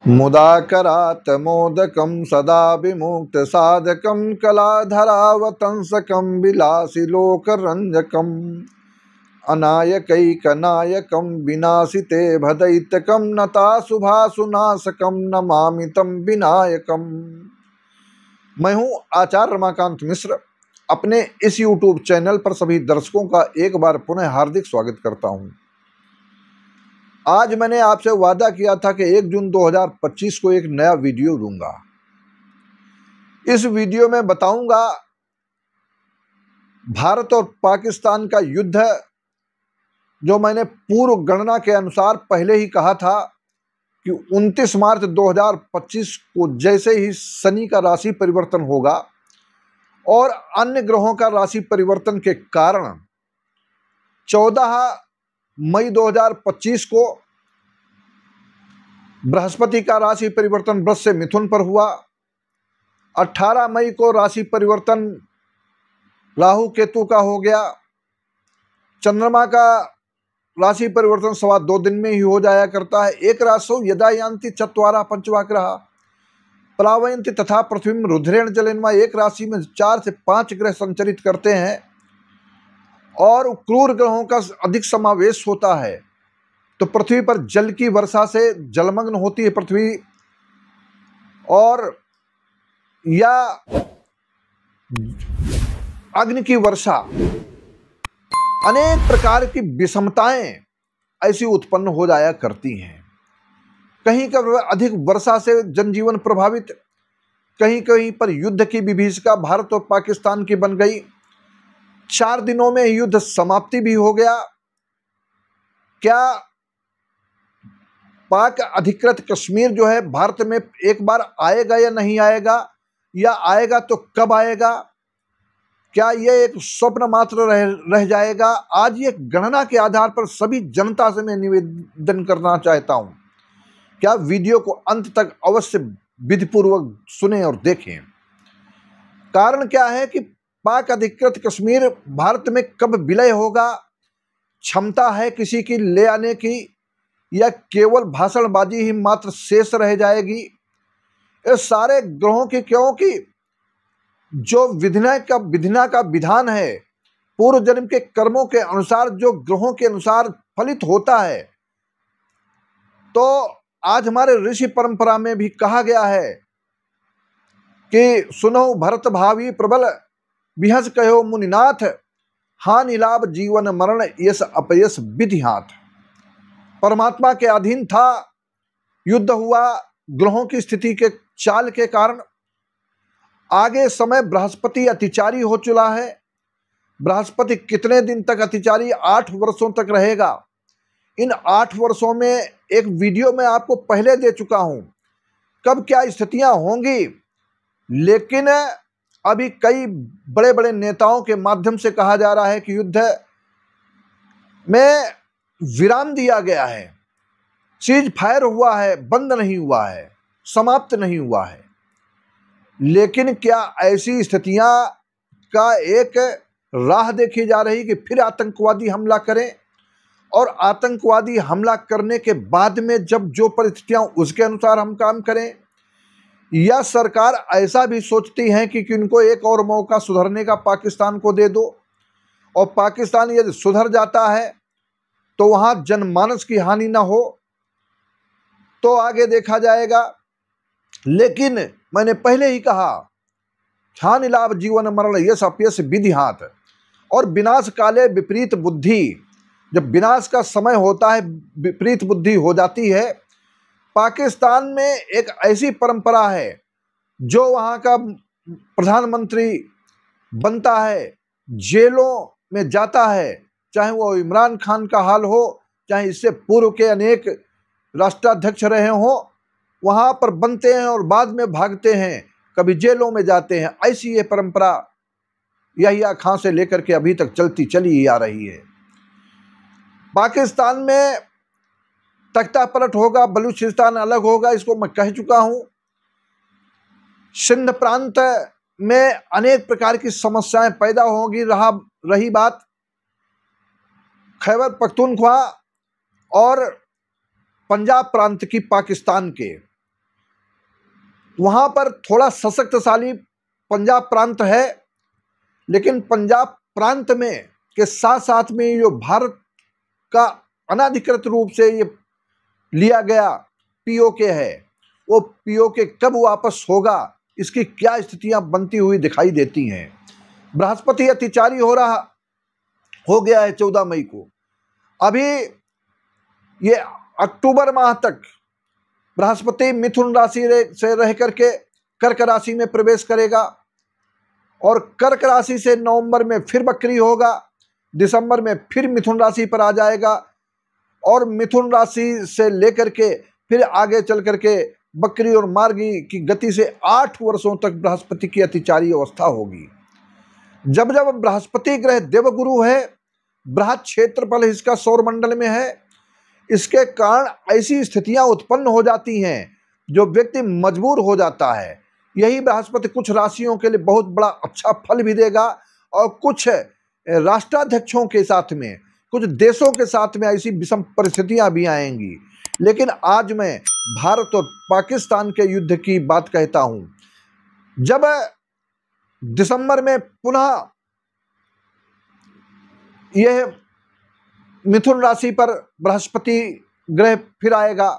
मुदाकरात् मोदकं सदा विमुक्तसाधकं कलाधरावतंसकं विलासिलोकरञ्जकम् अनायकैकनायकं विनाशिते भदैत्यकं नताशुभाशुनाशकं नमामि तं विनायकम्। मैं हूं आचार्य रमाकांत मिश्र। अपने इस YouTube चैनल पर सभी दर्शकों का एक बार पुनः हार्दिक स्वागत करता हूं। आज मैंने आपसे वादा किया था कि 1 जून 2025 को एक नया वीडियो दूंगा। इस वीडियो में बताऊंगा भारत और पाकिस्तान का युद्ध, जो मैंने पूर्व गणना के अनुसार पहले ही कहा था कि 29 मार्च 2025 को जैसे ही शनि का राशि परिवर्तन होगा और अन्य ग्रहों का राशि परिवर्तन के कारण 14 मई 2025 को बृहस्पति का राशि परिवर्तन वृष से मिथुन पर हुआ। 18 मई को राशि परिवर्तन राहु केतु का हो गया। चंद्रमा का राशि परिवर्तन 2.25 दिन में ही हो जाया करता है। एक राशौ यदा यान्ति चत्वारः पंचवाग्रह प्लावयन्ति तथा पृथ्वी रुद्रेण जलेन। एक राशि में 4 से 5 ग्रह संचरित करते हैं और क्रूर ग्रहों का अधिक समावेश होता है, तो पृथ्वी पर जल की वर्षा से जलमग्न होती है पृथ्वी, और या अग्नि की वर्षा, अनेक प्रकार की विषमताएं ऐसी उत्पन्न हो जाया करती हैं। कहीं कहीं अधिक वर्षा से जनजीवन प्रभावित, कहीं कहीं पर युद्ध की विभीषिका भारत और पाकिस्तान की बन गई। 4 दिनों में युद्ध समाप्ति भी हो गया। क्या पाक अधिकृत कश्मीर जो है भारत में एक बार आएगा या नहीं आएगा, या आएगा तो कब आएगा? क्या यह एक स्वप्न मात्र रह जाएगा? आज ये गणना के आधार पर सभी जनता से मैं निवेदन करना चाहता हूं, क्या वीडियो को अंत तक अवश्य विधिपूर्वक सुने और देखें। कारण क्या है कि पाक अधिकृत कश्मीर भारत में कब विलय होगा, क्षमता है किसी की ले आने की, या केवल भाषणबाजी ही मात्र शेष रह जाएगी? इस सारे ग्रहों की, क्योंकि जो विधिना का विधान है, पूर्व जन्म के कर्मों के अनुसार जो ग्रहों के अनुसार फलित होता है, तो आज हमारे ऋषि परंपरा में भी कहा गया है कि सुनो भरत भावी प्रबल विहस कहो मुनिनाथ, हानि लाभ जीवन मरण यश अपयश विधि हाथ। परमात्मा के अधीन था, युद्ध हुआ ग्रहों की स्थिति के चाल के कारण। आगे समय बृहस्पति अतिचारी हो चुका है। बृहस्पति कितने दिन तक अतिचारी? 8 वर्षों तक रहेगा। इन 8 वर्षों में एक वीडियो में आपको पहले दे चुका हूं कब क्या स्थितियां होंगी, लेकिन अभी कई बड़े बड़े नेताओं के माध्यम से कहा जा रहा है कि युद्ध में विराम दिया गया है, सीज फायर हुआ है, बंद नहीं हुआ है, समाप्त नहीं हुआ है। लेकिन क्या ऐसी स्थितियां का एक राह देखी जा रही कि फिर आतंकवादी हमला करें, और आतंकवादी हमला करने के बाद में जब जो परिस्थितियां उसके अनुसार हम काम करें, या सरकार ऐसा भी सोचती है कि उनको एक और मौका सुधरने का पाकिस्तान को दे दो, और पाकिस्तान यदि सुधर जाता है तो वहां जनमानस की हानि ना हो, तो आगे देखा जाएगा। लेकिन मैंने पहले ही कहा, हानि लाभ जीवन मरण यश अपयश विधि हाथ। और विनाश काले विपरीत बुद्धि, जब विनाश का समय होता है विपरीत बुद्धि हो जाती है। पाकिस्तान में एक ऐसी परंपरा है, जो वहां का प्रधानमंत्री बनता है जेलों में जाता है, चाहे वो इमरान खान का हाल हो, चाहे इससे पूर्व के अनेक राष्ट्राध्यक्ष रहे हों, वहां पर बनते हैं और बाद में भागते हैं, कभी जेलों में जाते हैं। ऐसी ये परंपरा यहिया खां से लेकर के अभी तक चलती चली ही आ रही है। पाकिस्तान में तख्ता पलट होगा, बलूचिस्तान अलग होगा, इसको मैं कह चुका हूं। सिंध प्रांत में अनेक प्रकार की समस्याएं पैदा होंगी। रही बात खैबर पख्तूनख्वा और पंजाब प्रांत की पाकिस्तान के, वहाँ पर थोड़ा सशक्तशाली पंजाब प्रांत है, लेकिन पंजाब प्रांत में के साथ साथ में जो भारत का अनाधिकृत रूप से ये लिया गया पीओके है, वो पीओके कब वापस होगा, इसकी क्या स्थितियां बनती हुई दिखाई देती हैं। बृहस्पति अतिचारी हो गया है 14 मई को। अभी ये अक्टूबर माह तक बृहस्पति मिथुन राशि से रह करके कर्क राशि में प्रवेश करेगा और कर्क राशि से नवंबर में फिर वक्री होगा, दिसंबर में फिर मिथुन राशि पर आ जाएगा और मिथुन राशि से लेकर के फिर आगे चल करके वक्री और मार्गी की गति से 8 वर्षों तक बृहस्पति की अतिचारी अवस्था होगी। जब जब बृहस्पति ग्रह देवगुरु है, बृहत क्षेत्रफल इसका सौरमंडल में है, इसके कारण ऐसी स्थितियां उत्पन्न हो जाती हैं जो व्यक्ति मजबूर हो जाता है। यही बृहस्पति कुछ राशियों के लिए बहुत बड़ा अच्छा फल भी देगा और कुछ राष्ट्राध्यक्षों के साथ में, कुछ देशों के साथ में ऐसी विषम परिस्थितियां भी आएंगी। लेकिन आज मैं भारत और पाकिस्तान के युद्ध की बात कहता हूं। जब दिसंबर में पुनः यह मिथुन राशि पर बृहस्पति ग्रह फिर आएगा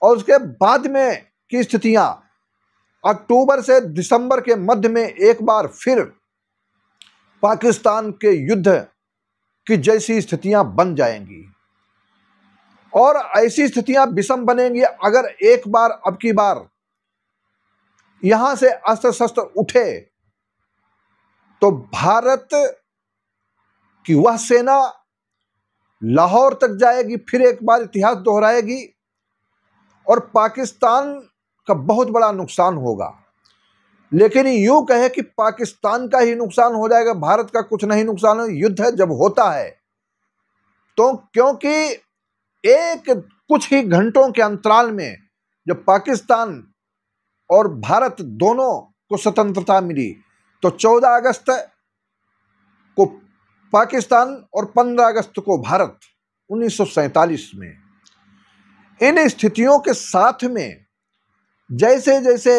और उसके बाद में की स्थितियां अक्टूबर से दिसंबर के मध्य में एक बार फिर पाकिस्तान के युद्ध की जैसी स्थितियां बन जाएंगी और ऐसी स्थितियां विषम बनेंगी अगर एक बार अब की बार यहां से अस्त्र शस्त्र उठे तो भारत की वह सेना लाहौर तक जाएगी, फिर एक बार इतिहास दोहराएगी और पाकिस्तान का बहुत बड़ा नुकसान होगा। लेकिन यूं कहे कि पाकिस्तान का ही नुकसान हो जाएगा, भारत का कुछ नहीं नुकसान हो। युद्ध जब होता है तो क्योंकि एक कुछ ही घंटों के अंतराल में जब पाकिस्तान और भारत दोनों को स्वतंत्रता मिली तो 14 अगस्त को पाकिस्तान और 15 अगस्त को भारत 1947 में। इन स्थितियों के साथ में जैसे जैसे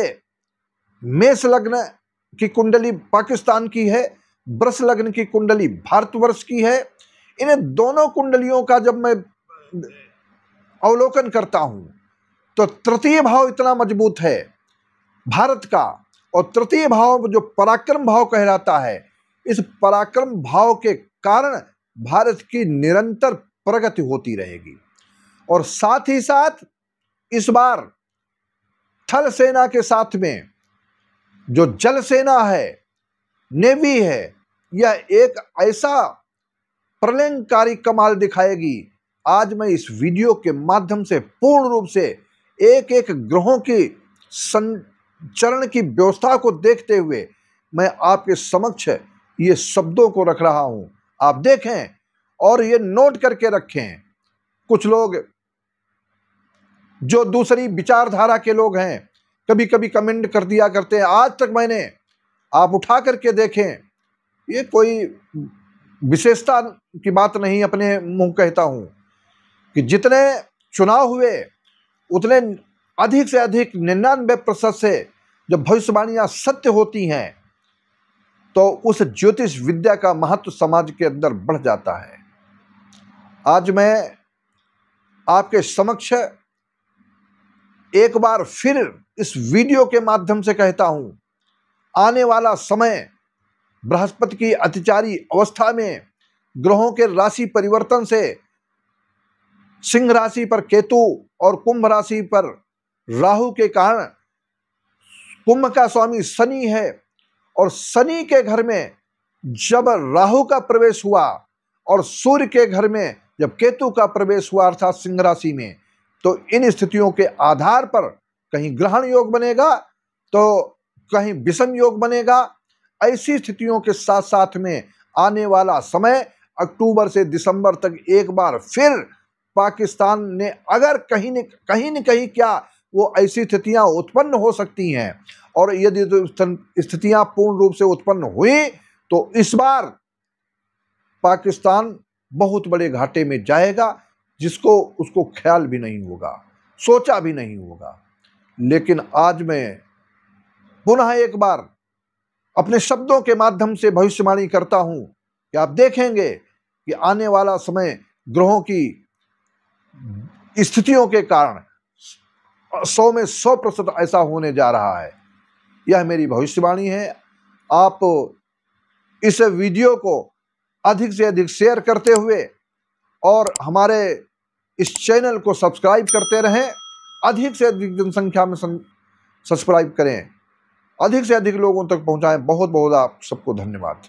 मेष लग्न की कुंडली पाकिस्तान की है, वृष लग्न की कुंडली भारतवर्ष की है, इन दोनों कुंडलियों का जब मैं अवलोकन करता हूं तो तृतीय भाव इतना मजबूत है भारत का, और तृतीय भाव जो पराक्रम भाव कहलाता है, इस पराक्रम भाव के कारण भारत की निरंतर प्रगति होती रहेगी। और साथ ही साथ इस बार थल सेना के साथ में जो जल सेना है, नेवी है, यह एक ऐसा प्रलयंकारी कमाल दिखाएगी। आज मैं इस वीडियो के माध्यम से पूर्ण रूप से एक एक ग्रहों की संचरण की व्यवस्था को देखते हुए मैं आपके समक्ष ये शब्दों को रख रहा हूं। आप देखें और ये नोट करके रखें। कुछ लोग जो दूसरी विचारधारा के लोग हैं कभी कभी कमेंट कर दिया करते हैं, आज तक मैंने, आप उठा करके देखें, ये कोई विशेषता की बात नहीं, अपने मुंह कहता हूं कि जितने चुनाव हुए उतने अधिक से अधिक 99% से जब भविष्यवाणियां सत्य होती हैं तो उस ज्योतिष विद्या का महत्व समाज के अंदर बढ़ जाता है। आज मैं आपके समक्ष एक बार फिर इस वीडियो के माध्यम से कहता हूं, आने वाला समय बृहस्पति की अतिचारी अवस्था में ग्रहों के राशि परिवर्तन से सिंह राशि पर केतु और कुंभ राशि पर राहु के कारण, कुंभ का स्वामी शनि है और शनि के घर में जब राहु का प्रवेश हुआ और सूर्य के घर में जब केतु का प्रवेश हुआ अर्थात सिंह राशि में, तो इन स्थितियों के आधार पर कहीं ग्रहण योग बनेगा तो कहीं विषम योग बनेगा। ऐसी स्थितियों के साथ साथ में आने वाला समय अक्टूबर से दिसंबर तक एक बार फिर पाकिस्तान ने अगर कहीं न कहीं क्या वो ऐसी स्थितियां उत्पन्न हो सकती हैं, और यदि स्थितियां पूर्ण रूप से उत्पन्न हुई तो इस बार पाकिस्तान बहुत बड़े घाटे में जाएगा, जिसको उसको ख्याल भी नहीं होगा, सोचा भी नहीं होगा। लेकिन आज मैं पुनः एक बार अपने शब्दों के माध्यम से भविष्यवाणी करता हूं कि आप देखेंगे कि आने वाला समय ग्रहों की स्थितियों के कारण 100 में 100% ऐसा होने जा रहा है। यह मेरी भविष्यवाणी है। आप इस वीडियो को अधिक से अधिक शेयर करते हुए और हमारे इस चैनल को सब्सक्राइब करते रहें। अधिक से अधिक जनसंख्या में सब्सक्राइब करें, अधिक से अधिक लोगों तक पहुंचाएं। बहुत बहुत आप सबको धन्यवाद।